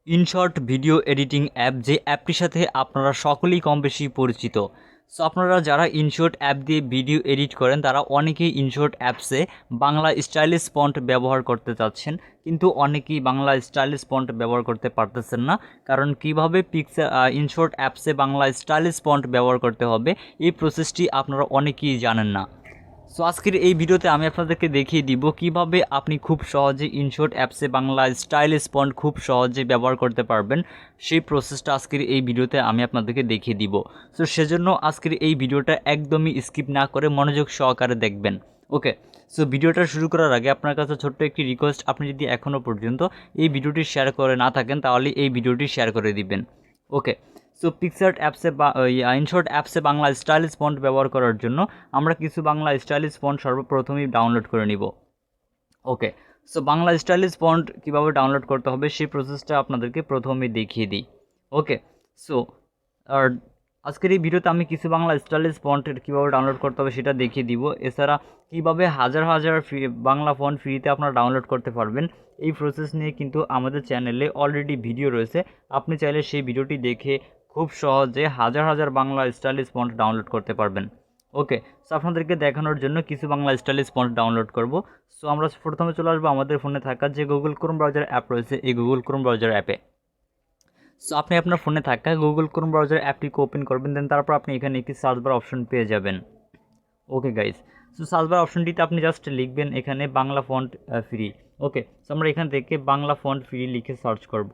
InShot video editing app, যে অ্যাপটির সাথে আপনারা সকলেই কম বেশি পরিচিত। সো আপনারা যারা ইনশট অ্যাপ দিয়ে ভিডিও এডিট করেন তারা অনেকেই ইনশট অ্যাপসে বাংলা স্টাইলিশ ফন্ট ব্যবহার করতে চাচ্ছেন, কিন্তু অনেকেই বাংলা স্টাইলিশ ফন্ট ব্যবহার করতে পারতেছেন না। কারণ কীভাবে ইনশট অ্যাপসে বাংলা স্টাইলিশ ফন্ট ব্যবহার করতে হবে এই প্রসেসটি আপনারা অনেকেই জানেন না। সো আজকের এই ভিডিওতে আমি আপনাদেরকে দেখিয়ে দিব কিভাবে আপনি খুব সহজে ইনশট অ্যাপসে বাংলা স্টাইলিশ ফন্ট খুব সহজে ব্যবহার করতে পারবেন। সেই প্রসেসটা আজকের এই ভিডিওতে আমি আপনাদেরকে দেখিয়ে দিব। সো সেজন্য আজকের এই ভিডিওটা একদমই স্কিপ না করে মনোযোগ সহকারে দেখবেন। ওকে, সো ভিডিওটা শুরু করার আগে আপনার কাছে ছোট্ট একটি রিকোয়েস্ট, আপনি যদি এখনও পর্যন্ত এই ভিডিওটি শেয়ার করে না থাকেন তাহলে এই ভিডিওটি শেয়ার করে দিবেন। ওকে, সো পিকচার্ট অ্যাপসে বা ইনশট অ্যাপসে বাংলা স্টাইলিশ ফন্ট ব্যবহার করার জন্য আমরা কিছু বাংলা স্টাইলিশ ফন্ট সর্বপ্রথমেই ডাউনলোড করে নিব। ওকে, সো বাংলা স্টাইলিশ ফন্ট কীভাবে ডাউনলোড করতে হবে সেই প্রসেসটা আপনাদেরকে প্রথমে দেখিয়ে দিই। ওকে, সো আর আজকের এই ভিডিওতে আমি কিছু বাংলা স্টাইলিশ ফন্টের কীভাবে ডাউনলোড করতে হবে সেটা দেখিয়ে দিব। এছাড়া কীভাবে হাজার হাজার বাংলা ফন্ট ফ্রিতে আপনারা ডাউনলোড করতে পারবেন এই প্রসেস নিয়ে কিন্তু আমাদের চ্যানেলে অলরেডি ভিডিও রয়েছে। আপনি চাইলে সেই ভিডিওটি দেখে খুব সহজে হাজার হাজার বাংলা স্টাইলিশ ফন্ট ডাউনলোড করতে পারবেন। ওকে, সো আপনাদেরকে দেখানোর জন্য কিছু বাংলা স্টাইলিশ ফন্ট ডাউনলোড করব। সো আমরা প্রথমে চলে আসবো আমাদের ফোনে থাকা যে গুগল ক্রোম ব্রাউজার অ্যাপ রয়েছে, এই গুগল ক্রোম ব্রাউজার অ্যাপে। সো আপনি আপনার ফোনে থাকা গুগল ক্রোম ব্রাউজার অ্যাপটিকে ওপেন করবেন, দেন তারপর আপনি এখানে একটি সার্চ বার অপশন পেয়ে যাবেন। ওকে গাইস, সো সার্চ বার অপশনটিতে আপনি জাস্ট লিখবেন এখানে বাংলা ফন্ট ফ্রি। ওকে, সো আমরা এখান থেকে বাংলা ফন্ট ফ্রি লিখে সার্চ করব।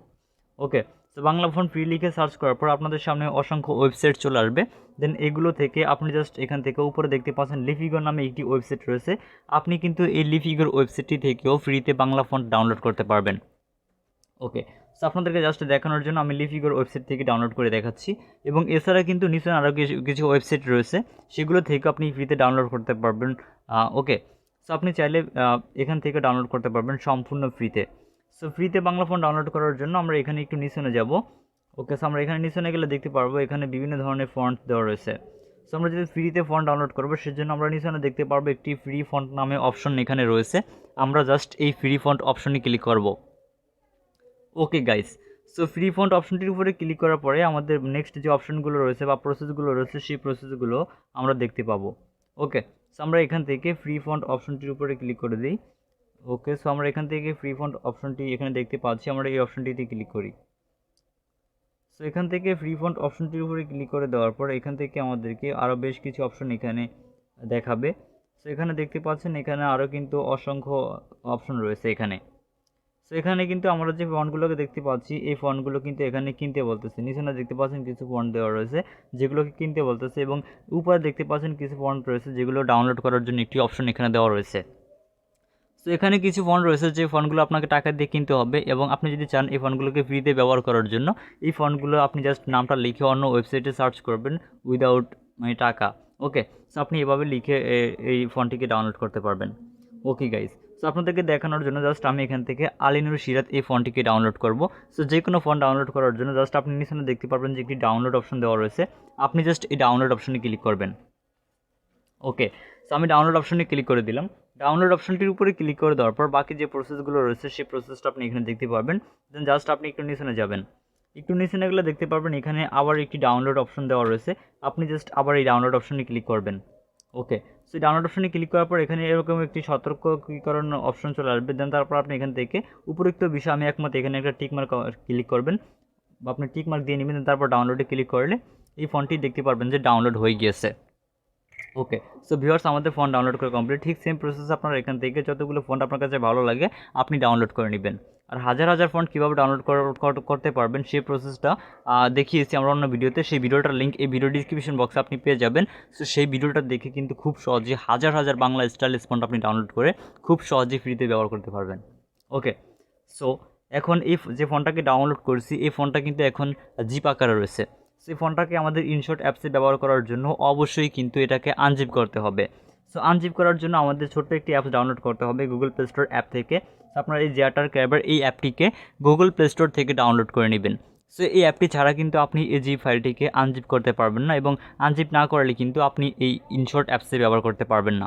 ওকে, তো বাংলা ফন্ট ফ্রি লিখে সার্চ করার পর আপনাদের সামনে অসংখ্য ওয়েবসাইট চলে আসবে। দেন এগুলো থেকে আপনি জাস্ট এখান থেকে উপরে দেখতে পাচ্ছেন লিফিগর নামে একটি ওয়েবসাইট রয়েছে। আপনি কিন্তু এই লিফিগর ওয়েবসাইটটি থেকেও ফ্রিতে বাংলা ফন্ট ডাউনলোড করতে পারবেন। ওকে, সো আপনাদেরকে জাস্ট দেখানোর জন্য আমি লিফিগর ওয়েবসাইট থেকে ডাউনলোড করে দেখাচ্ছি। এবং এছাড়া কিন্তু নিশ্চয়ই আরও কিছু ওয়েবসাইট রয়েছে, সেগুলো থেকে আপনি ফ্রিতে ডাউনলোড করতে পারবেন। ওকে, সো আপনি চাইলে এখান থেকে ডাউনলোড করতে পারবেন সম্পূর্ণ ফ্রিতে। সো ফ্রিতে বাংলা ফন্ট ডাউনলোড করার জন্য আমরা এখানে একটু নিচনে যাব। ওকে, সো আমরা এখানে নিচনে গেলে দেখতে পারবো এখানে বিভিন্ন ধরনের ফন্ট দেওয়া রয়েছে। সো আমরা যদি ফ্রিতে ফন্ট ডাউনলোড করবো সেজন্য আমরা নিচনে দেখতে পারবো একটি ফ্রি ফন্ট নামে অপশন এখানে রয়েছে। আমরা জাস্ট এই ফ্রি ফন্ট অপশনে ক্লিক করব। Okay guys, so free font অপশনটির উপরে ক্লিক করার পরে আমাদের নেক্সট যে অপশনগুলো রয়েছে বা প্রসেসগুলো রয়েছে সেই প্রসেসগুলো আমরা দেখতে পাবো। ওকে, সো আমরা এখান থেকে ফ্রি ফন্ট অপশনটির উপরে ক্লিক করে দিই। ওকে, সো আমরা এখান থেকে ফ্রি ফন্ট অপশনটি এখানে দেখতে পাচ্ছি, আমরা এই অপশনটিতে ক্লিক করি। সো এখান থেকে ফ্রি ফন্ট অপশনটির উপরে ক্লিক করে দেওয়ার পর এখান থেকে আমাদেরকে আরও বেশ কিছু অপশন এখানে দেখাবে। সো এখানে দেখতে পাচ্ছেন এখানে আরও কিন্তু অসংখ্য অপশন রয়েছে এখানে। সো এখানে কিন্তু আমরা যে ফন্টগুলোকে দেখতে পাচ্ছি এই ফন্টগুলো কিন্তু এখানে কিনতে বলতেছে। নিচে দেখতে পাচ্ছেন কিছু ফন্ট দেওয়া রয়েছে যেগুলোকে কিনতে বলতেছে, এবং উপরে দেখতে পাচ্ছেন কিছু ফন্ট রয়েছে যেগুলো ডাউনলোড করার জন্য একটি অপশন এখানে দেওয়া রয়েছে। সো এখানে কিছু ফন্ট রয়েছে যে ফন্টগুলো আপনাকে টাকা দিয়ে কিনতে হবে, এবং আপনি যদি চান এই ফন্টগুলোকে ফ্রিতে ব্যবহার করার জন্য এই ফন্টগুলো আপনি জাস্ট নামটা লিখে অন্য ওয়েবসাইটে সার্চ করবেন উইদাউট টাকা। ওকে, সো আপনি এভাবে লিখে এই ফন্টটিকে ডাউনলোড করতে পারবেন। ওকে গাইস, সো আপনাদেরকে দেখানোর জন্য জাস্ট আমি এখান থেকে আলিনুর সিরাত এই ফন্টটিকে ডাউনলোড করব। সো যে কোনো ফন্ট ডাউনলোড করার জন্য জাস্ট আপনি নিচে দেখতে পারবেন যে একটি ডাউনলোড অপশন দেওয়া রয়েছে, আপনি জাস্ট এই ডাউনলোড অপশনে ক্লিক করবেন। ওকে, সো আমি ডাউনলোড অপশনে ক্লিক করে দিলাম। ডাউনলোড অপশনটির উপরে ক্লিক করে দেওয়ার পর বাকি যে প্রসেসগুলো রয়েছে সেই প্রসেসটা আপনি এখানে দেখতে পারবেন। দেন জাস্ট আপনি একটু নিচে যাবেন। একটু নিচে গেলে দেখতে পারবেন এখানে আবার একটি ডাউনলোড অপশন দেওয়া রয়েছে, আপনি জাস্ট আবার এই ডাউনলোড অপশনে ক্লিক করবেন। ওকে, সো ডাউনলোড অপশনে ক্লিক করার পর এখানে এরকম একটি সতর্কীকরণ অপশন চলে আসবে। দেন তারপর আপনি এখান থেকে উপরোক্ত বিষয় আমি একমত এখানে একটা টিকমার্ক ক্লিক করবেন, বা আপনি টিকমার্ক দিয়ে নেবেন। তারপর ডাউনলোডে ক্লিক করলে এই ফন্টটি দেখতে পারবেন যে ডাউনলোড হয়ে গিয়েছে। ওকে, সো ভিউয়ার্স আমাদের ফোন ডাউনলোড করে কমপ্লিট। ঠিক সেম প্রসেস আপনারা এখান থেকে যতগুলো ফোন আপনার কাছে ভালো লাগে আপনি ডাউনলোড করে নেবেন। আর হাজার হাজার ফন্ট কীভাবে ডাউনলোড করতে পারবেন সেই প্রসেসটা দেখিয়েছি আমরা অন্য ভিডিওতে। সেই ভিডিওটার লিঙ্ক এই ভিডিও ডিসক্রিপশন বক্সে আপনি পেয়ে যাবেন। সো সেই ভিডিওটা দেখে কিন্তু খুব সহজে হাজার হাজার বাংলা স্টাইলিশ ফন্ট আপনি ডাউনলোড করে খুব সহজেই ফ্রিতে ব্যবহার করতে পারবেন। ওকে, সো এখন এই যে ফোনটাকে ডাউনলোড করেছি এই ফোনটা কিন্তু এখন জিপ আকারে রয়েছে। সেই ফোনটাকে আমাদের ইনশট অ্যাপসে ব্যবহার করার জন্য অবশ্যই কিন্তু এটাকে আনজিপ করতে হবে। সো আনজিপ করার জন্য আমাদের ছোট্ট একটি অ্যাপস ডাউনলোড করতে হবে গুগল প্লে স্টোর অ্যাপ থেকে। আপনারা এই Editor-Inshot এই অ্যাপটিকে গুগল প্লে স্টোর থেকে ডাউনলোড করে নেবেন। সো এই অ্যাপটি ছাড়া কিন্তু আপনি এই জিপ ফাইলটিকে আনজিপ করতে পারবেন না, এবং আনজিপ না করলে কিন্তু আপনি এই ইনশট অ্যাপসে ব্যবহার করতে পারবেন না।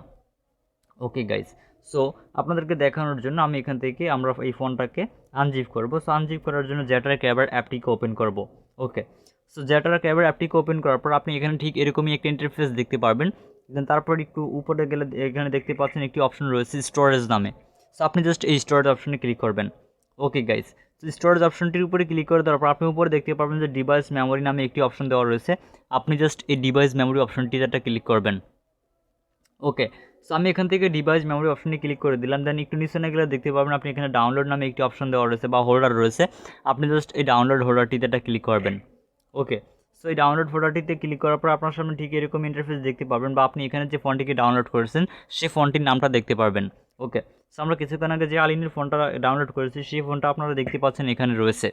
ওকে গাইজ, সো আপনাদেরকে দেখানোর জন্য আমি এখান থেকে আমরা এই ফোনটাকে আনজিপ করব। সো আনজিপ করার জন্য জেটার ক্যাবার অ্যাপটিকে ওপেন করব। ওকে, সো জেটার ক্যাবার অ্যাপটিকে ওপেন করার পর আপনি এখানে ঠিক এরকমই একটা ইন্টারফেস দেখতে পারবেন। দেন তারপর একটু উপরে গেলে এখানে দেখতে পাচ্ছেন একটি অপশন রয়েছে স্টোরেজ নামে। সো আপনি জাস্ট এই স্টোরেজ অপশনে ক্লিক করবেন। ওকে গাইস, তো স্টোরেজ অপশনটির উপরে ক্লিক করে দেওয়ার পর আপনি উপরে দেখতে পারবেন যে ডিভাইস মেমোরি নামে একটি অপশন দেওয়া রয়েছে। আপনি জাস্ট এই ডিভাইস মেমোরি অপশনটিতে একটা ক্লিক করবেন। ওকে, সো আমি এখান থেকে ডিভাইস মেমোরি অপশনে ক্লিক করে দিলাম। দেন একটু নিচে গেলে দেখতে পাবেন আপনি এখানে ডাউনলোড নামে একটি অপশন দেওয়া রয়েছে বা হোল্ডার রয়েছে। আপনি জাস্ট এই ডাউনলোড হোল্ডারটিতে একটা ক্লিক করবেন। ওকে, সো এই ডাউনলোড ফোল্ডারটিতে ক্লিক করার পর আপনার সামনে ঠিক এরকম ইন্টারফেস দেখতে পাবেন বা আপনি এখানে যে ফোনটিকে ডাউনলোড করেছেন সেই ফোনটির নামটা দেখতে পারবেন। ওকে, সো আমরা কিছুক্ষণ আগে যে আলিনের ফোনটা ডাউনলোড করেছি সেই ফোনটা আপনারা দেখতে পাচ্ছেন এখানে রয়েছে।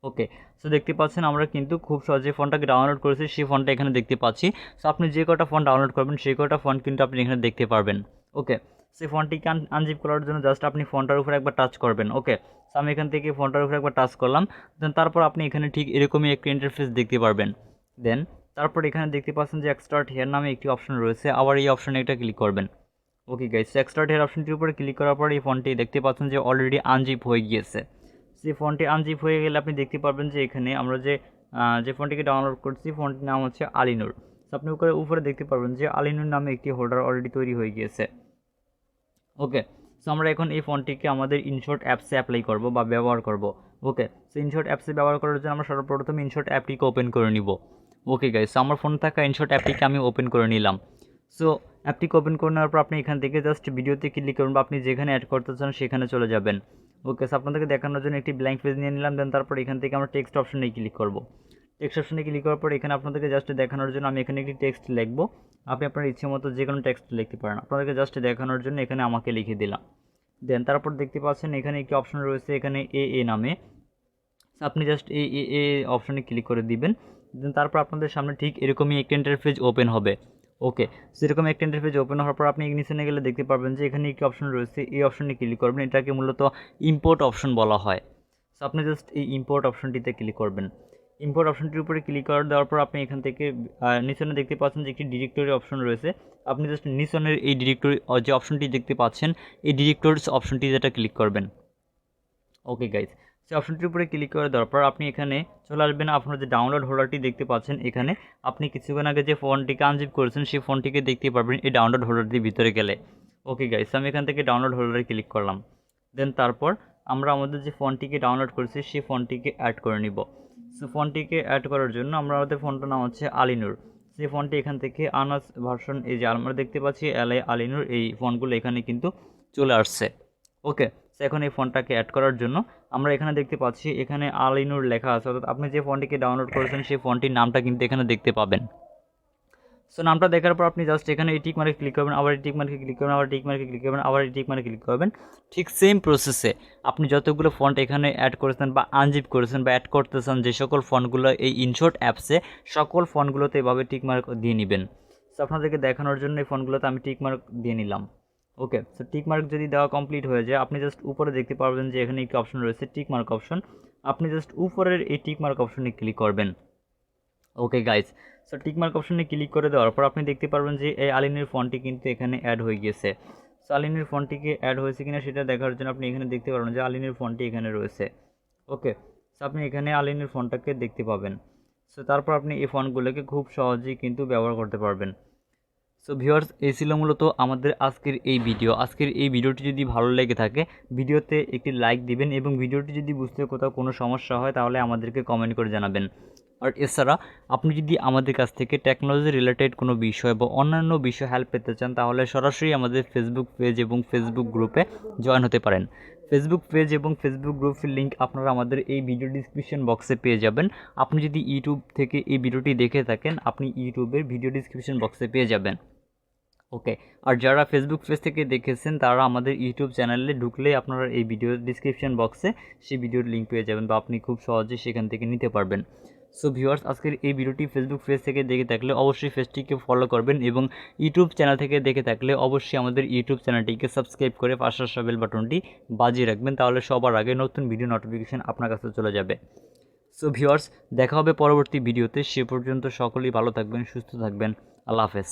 ওকে, সো দেখতে পাচ্ছেন আমরা কিন্তু খুব সহজে ফোনটাকে ডাউনলোড করেছি সেই ফোনটা এখানে দেখতে পাচ্ছি। সো আপনি যে কটা ফোন ডাউনলোড করবেন সেই কটা ফোন কিন্তু আপনি এখানে দেখতে পারবেন। ওকে, সেই ফোনটিকে আনজিপ করার জন্য জাস্ট আপনি ফোনটার উপরে একবার টাচ করবেন। ওকে, সো আমি এখান থেকে ফোনটার উপরে একবার টাচ করলাম। দেন তারপর আপনি এখানে ঠিক এরকমই একটি ইন্টারফেস দেখতে পারবেন। দেন তারপর এখানে দেখতে পাচ্ছেন যে এক্সট্রাক্ট হেয়ার নামে একটি অপশন রয়েছে, আবার এই অপশনে একটা ক্লিক করবেন। ওকে গাইস, এক্সট্রাক্ট হেয়ার অপশনটির উপরে ক্লিক করার পর এই ফোনটি দেখতে পাচ্ছেন যে অলরেডি আনজিপ হয়ে গিয়েছে। সেই ফোনটি আনজিপ হয়ে গেলে আপনি দেখতে পারবেন যে এখানে আমরা যে ফোনটিকে ডাউনলোড করছি ফোনটির নাম হচ্ছে আলিনুর। সো আপনি উপরে দেখতে পারবেন যে আলিনুর নামে একটি হোল্ডার অলরেডি তৈরি হয়ে গিয়েছে। ওকে, সো আমরা এখন এই ফোনটিকে আমাদের ইনশট অ্যাপসে অ্যাপ্লাই করব বা ব্যবহার করব। ওকে, সো ইনশট অ্যাপসে ব্যবহার করার জন্য আমরা সর্বপ্রথম ইনশট অ্যাপটিকে ওপেন করে নিব। ওকে গাইস, সো আমার ফোনে থাকা ইনশট অ্যাপটিকে আমি ওপেন করে নিলাম। সো অ্যাপটিকে ওপেন করে নেওয়ার পর আপনি এখান থেকে জাস্ট ভিডিওতে ক্লিক করুন বা আপনি যেখানে অ্যাড করতে চান সেখানে চলে যাবেন। ওকে, সো আপনাদেরকে দেখানোর জন্য একটি ব্ল্যাঙ্ক পেজ নিয়ে নিলাম। দেন তারপর এখান থেকে আমরা টেক্সট অপশনে ক্লিক করব। টেক্সট অপশনে ক্লিক করার পর এখানে আপনাদেরকে জাস্ট দেখানোর জন্য আমি এখানে একটি টেক্সট লিখব। আপনি আপনার ইচ্ছে মতো যে কোনো টেক্সট লিখতে পারেন। আপনাদেরকে জাস্ট দেখানোর জন্য এখানে আমাকে লিখে দিলাম। দেন তারপর দেখতে পাচ্ছেন এখানে একটি অপশন রয়েছে এখানে এ নামে। আপনি জাস্ট এ অপশনে ক্লিক করে দিবেন। দেন তারপর আপনাদের সামনে ঠিক এরকমই একটা ইন্টারফেস ওপেন হবে। ওকে, সেরকম একটা ইন্টারফেস ওপেন হওয়ার পর আপনি নিচে গেলে দেখতে পারবেন যে এখানে একটি অপশন রয়েছে, এই অপশনে ক্লিক করবেন। এটাকে মূলত ইম্পোর্ট অপশন বলা হয়। সো আপনি জাস্ট এই ইম্পোর্ট অপশনটিতে ক্লিক করবেন। ইম্পোর্ট অপশনটির উপরে ক্লিক করে দেওয়ার পর আপনি এখান থেকে নিচনে দেখতে পাচ্ছেন যে একটি ডিরেক্টরি অপশন রয়েছে। আপনি জাস্ট নিচনের এই ডিরেক্টরি যে অপশনটি দেখতে পাচ্ছেন এই ডিরেক্টরিজ অপশনটি যেটা ক্লিক করবেন। ওকে গাইজ, সেই অপশনটির উপরে ক্লিক করে দেওয়ার পর আপনি এখানে চলে আসবেন। আপনার যে ডাউনলোড হোল্ডারটি দেখতে পাচ্ছেন এখানে আপনি কিছুক্ষণ আগে যে ফোনটিকে আনজিপ করেছেন সেই ফোনটিকে দেখতে পারবেন এই ডাউনলোড হোল্ডারটির ভিতরে গেলে। ওকে গাইজ, আমি এখান থেকে ডাউনলোড হোল্ডারে ক্লিক করলাম। দেন তারপর আমরা আমাদের যে ফোনটিকে ডাউনলোড করেছি সেই ফোনটিকে অ্যাড করে নিব। সো ফোনটিকে অ্যাড করার জন্য আমাদের ফোনটার নাম হচ্ছে আলিনুর। সেই ফোনটি এখান থেকে আনাস ভার্সন এই যে আমরা দেখতে পাচ্ছি আলিনুর এই ফোনগুলো এখানে কিন্তু চলে আসছে। ওকে, সো এখন এই ফোনটাকে অ্যাড করার জন্য আমরা এখানে দেখতে পাচ্ছি এখানে আলিনুর লেখা আছে, অর্থাৎ আপনি যে ফোনটিকে ডাউনলোড করেছেন সেই ফোনটির নামটা কিন্তু এখানে দেখতে পাবেন। সো নামটা দেখার পর আপনি জাস্ট এখানে এই টিক মার্কে ক্লিক করবেন, আবার এই টিক মার্কে ক্লিক করবেন, আবার টিক মার্কে ক্লিক করবেন, আবার এই টিক মার্কে ক্লিক করবেন। ঠিক সেম প্রসেসে আপনি যতগুলো ফন্ট এখানে অ্যাড করেছেন বা আনজিপ করেছেন বা অ্যাড করতেছেন যে সকল ফন্টগুলো এই ইনশট অ্যাপসে সকল ফন্টগুলোতে এভাবে টিক মার্ক দিয়ে নেবেন। সো আপনাদেরকে দেখানোর জন্য এই ফন্টগুলোতে আমি টিক মার্ক দিয়ে নিলাম। ওকে, সো টিক মার্ক যদি দেওয়া কমপ্লিট হয়ে যায় আপনি জাস্ট উপরে দেখতে পারবেন যে এখানে একটি অপশন রয়েছে টিক মার্ক অপশন। আপনি জাস্ট উপরের এই টিক মার্ক অপশনে ক্লিক করবেন। ওকে গাইজ, সো টিকমার্ক অপশনে ক্লিক করে দেওয়ার পর আপনি দেখতে পারবেন যে এই আলিনের ফন্টটি কিন্তু এখানে অ্যাড হয়ে গিয়েছে। সো আলিনের ফন্টটিকে অ্যাড হয়েছে কিনা সেটা দেখার জন্য আপনি এখানে দেখতে পারবেন যে আলিনের ফন্টটি এখানে রয়েছে। ওকে, সো আপনি এখানে আলিনের ফন্টটাকে দেখতে পাবেন। সো তারপর আপনি এই ফন্টগুলোকে খুব সহজেই কিন্তু ব্যবহার করতে পারবেন। সো ভিউয়ার্স, এই ছিল মূলত আমাদের আজকের এই ভিডিও। আজকের এই ভিডিওটি যদি ভালো লেগে থাকে ভিডিওতে একটি লাইক দিবেন এবং ভিডিওটি যদি বুঝতে কোথাও কোনো সমস্যা হয় তাহলে আমাদেরকে কমেন্ট করে জানাবেন। আর এছাড়া আপনি যদি আমাদের কাছ থেকে টেকনোলজি রিলেটেড কোনো বিষয় বা অন্যান্য বিষয় হেল্প পেতে চান তাহলে সরাসরি আমাদের ফেসবুক পেজ এবং ফেসবুক গ্রুপে জয়েন হতে পারেন। ফেসবুক পেজ এবং ফেসবুক গ্রুপের লিঙ্ক আপনারা আমাদের এই ভিডিও ডিসক্রিপশন বক্সে পেয়ে যাবেন। আপনি যদি ইউটিউব থেকে এই ভিডিওটি দেখে থাকেন আপনি ইউটিউবের ভিডিও ডিসক্রিপশন বক্সে পেয়ে যাবেন। ওকে, আর যারা ফেসবুক পেজ থেকে দেখেছেন তারা আমাদের ইউটিউব চ্যানেলে ঢুকলে আপনারা এই ভিডিও ডিসক্রিপশন বক্সে সেই ভিডিওর লিঙ্ক পেয়ে যাবেন বা আপনি খুব সহজে সেখান থেকে নিতে পারবেন। সো ভিউয়ার্স, আজকের এই ভিডিওটি ফেসবুক পেজ থেকে দেখে থাকলে অবশ্যই পেজটিকে ফলো করবেন এবং ইউটিউব চ্যানেল থেকে দেখে থাকলে অবশ্যই আমাদের ইউটিউব চ্যানেলটিকে সাবস্ক্রাইব করে পাশে আসা বেল বাটনটি বাজিয়ে রাখবেন, তাহলে সবার আগে নতুন ভিডিও নোটিফিকেশন আপনার কাছে চলে যাবে। সো ভিউয়ার্স, দেখা হবে পরবর্তী ভিডিওতে। সে পর্যন্ত সকলেই ভালো থাকবেন, সুস্থ থাকবেন। আল্লাহ হাফেজ।